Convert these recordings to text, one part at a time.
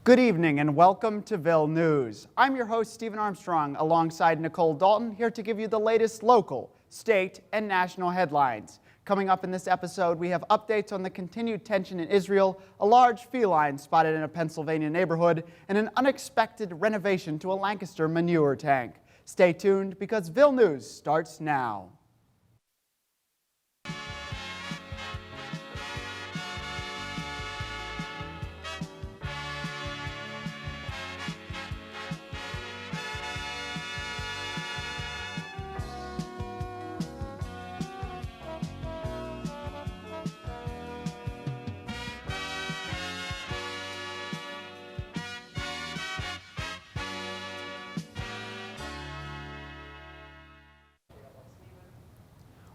Good evening and welcome to Ville News. I'm your host, Stephen Armstrong, alongside Nicole Dalton, here to give you the latest local, state, and national headlines. Coming up in this episode, we have updates on the continued tension in Israel, a large feline spotted in a Pennsylvania neighborhood, and an unexpected renovation to a Lancaster manure tank. Stay tuned because Ville News starts now.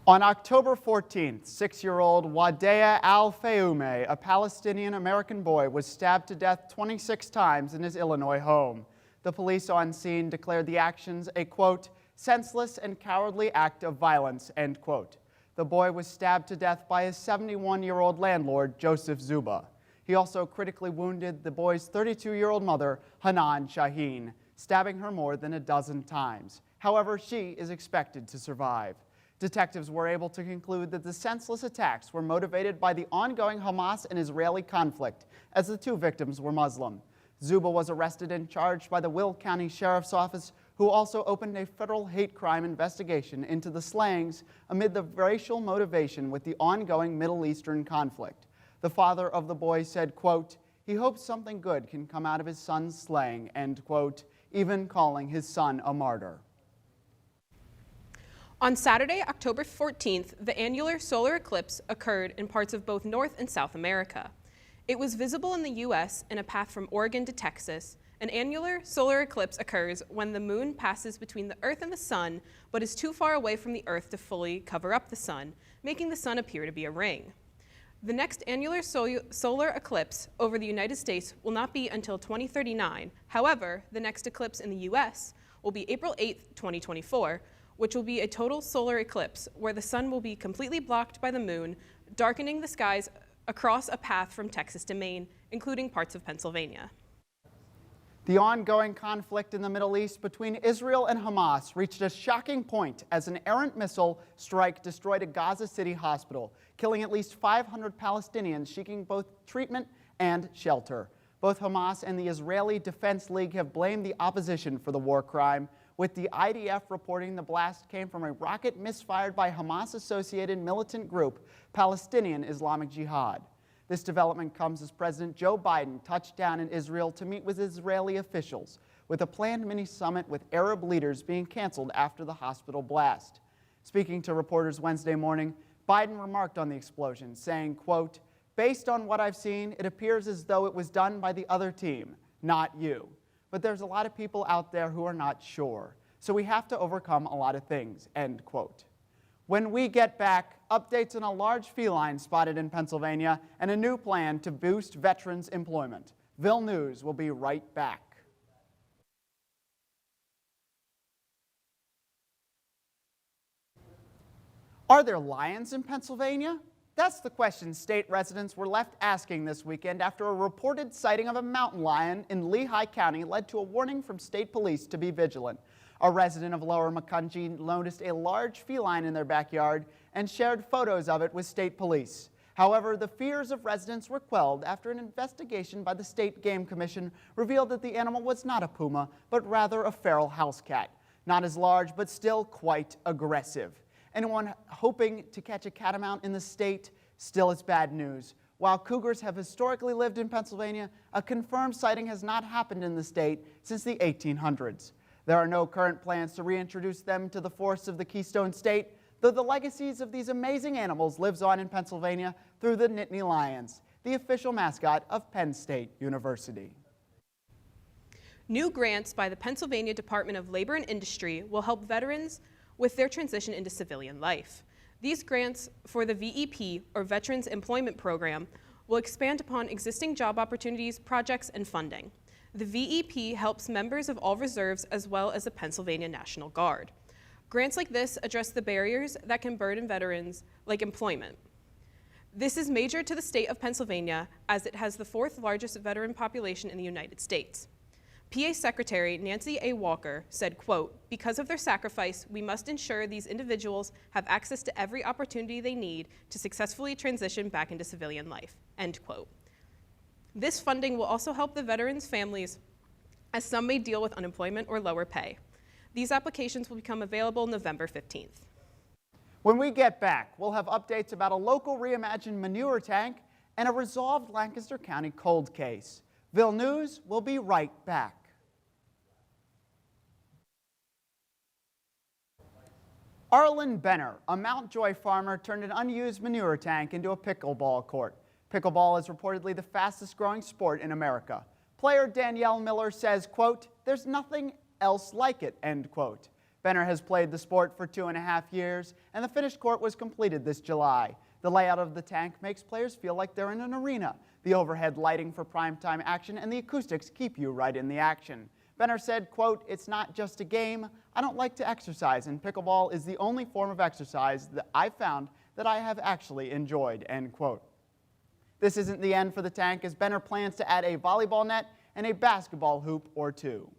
On October 14th, 6-year-old Wadea Al-Fayoume, a Palestinian-American boy, was stabbed to death 26 times in his Illinois home. The police on scene declared the actions a, quote, senseless and cowardly act of violence, end quote. The boy was stabbed to death by his 71-year-old landlord, Joseph Zuba. He also critically wounded the boy's 32-year-old mother, Hanan Shaheen, stabbing her more than a dozen times. However, she is expected to survive. Detectives were able to conclude that the senseless attacks were motivated by the ongoing Hamas and Israeli conflict, as the two victims were Muslim. Zuba was arrested and charged by the Will County Sheriff's Office, who also opened a federal hate crime investigation into the slayings amid the racial motivation with the ongoing Middle Eastern conflict. The father of the boy said, quote, he hopes something good can come out of his son's slaying, end quote, even calling his son a martyr. On Saturday, October 14th, the annular solar eclipse occurred in parts of both North and South America. It was visible in the U.S. in a path from Oregon to Texas. An annular solar eclipse occurs when the moon passes between the Earth and the sun, but is too far away from the Earth to fully cover up the sun, making the sun appear to be a ring. The next annular solar eclipse over the United States will not be until 2039. However, the next eclipse in the U.S. will be April 8th, 2024, which will be a total solar eclipse where the sun will be completely blocked by the moon, darkening the skies across a path from Texas to Maine, including parts of Pennsylvania. The ongoing conflict in the Middle East between Israel and Hamas reached a shocking point as an errant missile strike destroyed a Gaza City hospital, killing at least 500 Palestinians seeking both treatment and shelter. Both Hamas and the Israeli Defense League have blamed the opposition for the war crime, with the IDF reporting the blast came from a rocket misfired by Hamas-associated militant group, Palestinian Islamic Jihad. This development comes as President Joe Biden touched down in Israel to meet with Israeli officials, with a planned mini-summit with Arab leaders being canceled after the hospital blast. Speaking to reporters Wednesday morning, Biden remarked on the explosion, saying, quote, based on what I've seen, it appears as though it was done by the other team, not you. But there's a lot of people out there who are not sure. So we have to overcome a lot of things, end quote. When we get back, updates on a large feline spotted in Pennsylvania and a new plan to boost veterans' employment. Ville News will be right back. Are there lions in Pennsylvania? That's the question state residents were left asking this weekend after a reported sighting of a mountain lion in Lehigh County led to a warning from state police to be vigilant. A resident of Lower McHugh noticed a large feline in their backyard and shared photos of it with state police. However, the fears of residents were quelled after an investigation by the State Game Commission revealed that the animal was not a puma, but rather a feral house cat. Not as large, but still quite aggressive. Anyone hoping to catch a catamount in the state? Still, it's bad news. While cougars have historically lived in Pennsylvania, a confirmed sighting has not happened in the state since the 1800s. There are no current plans to reintroduce them to the forests of the Keystone State, though the legacies of these amazing animals lives on in Pennsylvania through the Nittany Lions, the official mascot of Penn State University. New grants by the Pennsylvania Department of Labor and Industry will help veterans with their transition into civilian life. These grants for the VEP, or Veterans Employment Program, will expand upon existing job opportunities, projects, and funding. The VEP helps members of all reserves as well as the Pennsylvania National Guard. Grants like this address the barriers that can burden veterans, like employment. This is major to the state of Pennsylvania, as it has the 4th largest veteran population in the United States. PA Secretary Nancy A. Walker said, quote, "Because of their sacrifice, we must ensure these individuals have access to every opportunity they need to successfully transition back into civilian life," end quote. This funding will also help the veterans' families, as some may deal with unemployment or lower pay. These applications will become available November 15th. When we get back, we'll have updates about a local reimagined manure tank and a resolved Lancaster County cold case. Ville News will be right back. Arlen Benner, a Mountjoy farmer, turned an unused manure tank into a pickleball court. Pickleball is reportedly the fastest growing sport in America. Player Danielle Miller says, quote, "There's nothing else like it," end quote. Benner has played the sport for 2.5 years, and the finished court was completed this July. The layout of the tank makes players feel like they're in an arena. The overhead lighting for primetime action and the acoustics keep you right in the action. Benner said, quote, "It's not just a game. I don't like to exercise, and pickleball is the only form of exercise that I've found that I have actually enjoyed," end quote. This isn't the end for the tank, as Benner plans to add a volleyball net and a basketball hoop or two.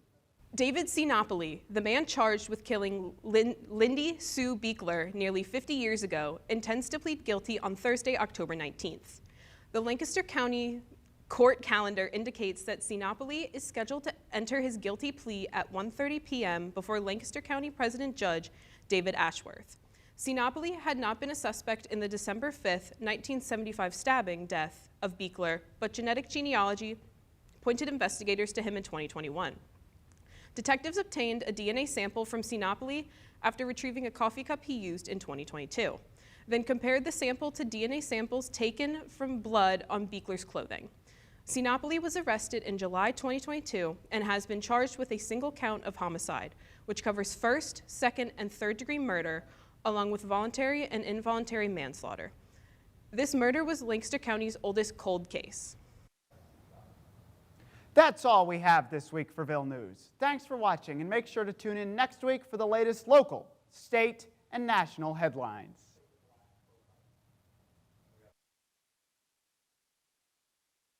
David C. Napoli, the man charged with killing Lindy Sue Beekler nearly 50 years ago, intends to plead guilty on Thursday, October 19th. The Lancaster County court calendar indicates that C. Napoli is scheduled to enter his guilty plea at 1:30 p.m. before Lancaster County President Judge David Ashworth. C. Napoli had not been a suspect in the December 5th, 1975 stabbing death of Beekler, but genetic genealogy pointed investigators to him in 2021. Detectives obtained a DNA sample from C. Napoli after retrieving a coffee cup he used in 2022, then compared the sample to DNA samples taken from blood on Beekler's clothing. C. Napoli was arrested in July 2022 and has been charged with a single count of homicide, which covers first, second, and third-degree murder, along with voluntary and involuntary manslaughter. This murder was Lancaster County's oldest cold case. That's all we have this week for Ville News. Thanks for watching, and make sure to tune in next week for the latest local, state, and national headlines.